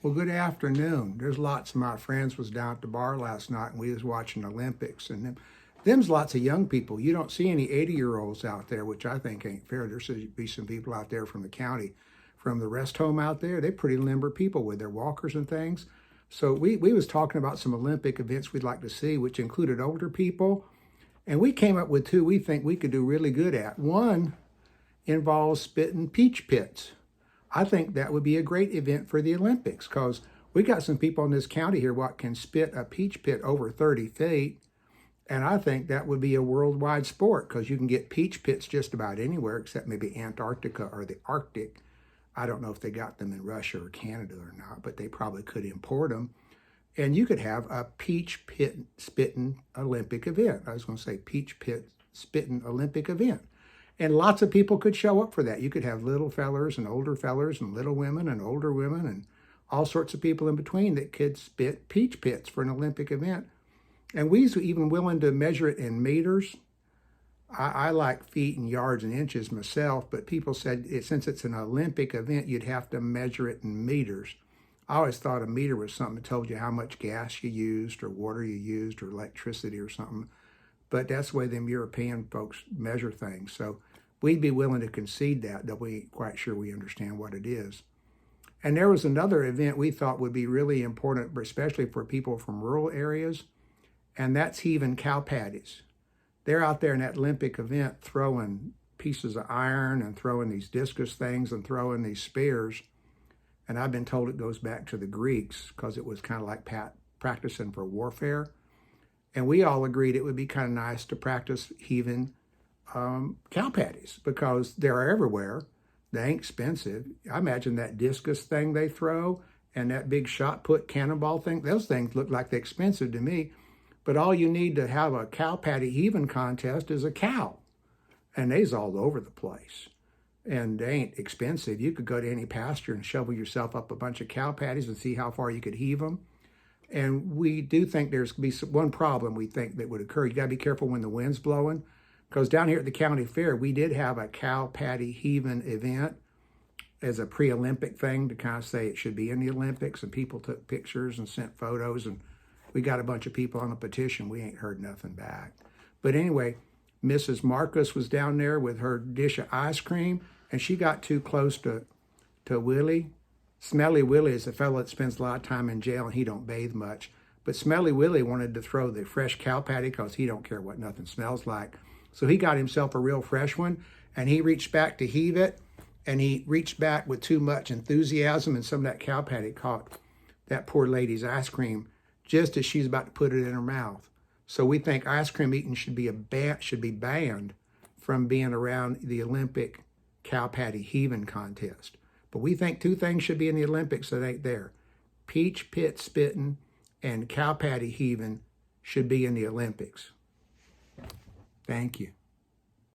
Well, good afternoon. There's lots of my friends was down at the bar last night and we was watching Olympics and them's lots of young people. You don't see any 80-year-olds out there, which I think ain't fair. There should be some people out there from the county, from the rest home out there. They're pretty limber people with their walkers and things. So we was talking about some Olympic events we'd like to see, which included older people. And we came up with two we think we could do really good at. One involves spitting peach pits. I think that would be a great event for the Olympics because we got some people in this county here what can spit a peach pit over 30 feet. And I think that would be a worldwide sport because you can get peach pits just about anywhere except maybe Antarctica or the Arctic. I don't know if they got them in Russia or Canada or not, but they probably could import them. And you could have a peach pit spitting Olympic event. I was going to say peach pit spitting Olympic event. And lots of people could show up for that. You could have little fellers and older fellers and little women and older women and all sorts of people in between that could spit peach pits for an Olympic event. And we was even willing to measure it in meters. I like feet and yards and inches myself, but people said since it's an Olympic event, you'd have to measure it in meters. I always thought a meter was something that told you how much gas you used or water you used or electricity or something. But that's the way them European folks measure things. So we'd be willing to concede that we ain't quite sure we understand what it is. And there was another event we thought would be really important, especially for people from rural areas, and that's heaving cow patties. They're out there in that Olympic event throwing pieces of iron and throwing these discus things and throwing these spears. And I've been told it goes back to the Greeks because it was kind of like practicing for warfare. And we all agreed it would be kind of nice to practice heaving cow patties because they're everywhere. They ain't expensive. I imagine that discus thing they throw and that big shot put cannonball thing, those things look like they're expensive to me. But all you need to have a cow patty heaving contest is a cow. And they's all over the place. And they ain't expensive. You could go to any pasture and shovel yourself up a bunch of cow patties and see how far you could heave them. And we do think there's going to be one problem we think that would occur. You got to be careful when the wind's blowing. Because down here at the county fair, we did have a cow patty heaving event as a pre-Olympic thing to kind of say it should be in the Olympics. And people took pictures and sent photos. And we got a bunch of people on a petition. We ain't heard nothing back. But anyway, Mrs. Marcus was down there with her dish of ice cream. And she got too close to Willie. Smelly Willie is a fellow that spends a lot of time in jail and he don't bathe much. But Smelly Willie wanted to throw the fresh cow patty because he don't care what nothing smells like. So he got himself a real fresh one and he reached back to heave it and he reached back with too much enthusiasm and some of that cow patty caught that poor lady's ice cream just as she's about to put it in her mouth. So we think ice cream eating should be banned from being around the Olympic cow patty heaving contest. But we think two things should be in the Olympics that ain't there. Peach pit spitting and cow patty heaving should be in the Olympics. Thank you.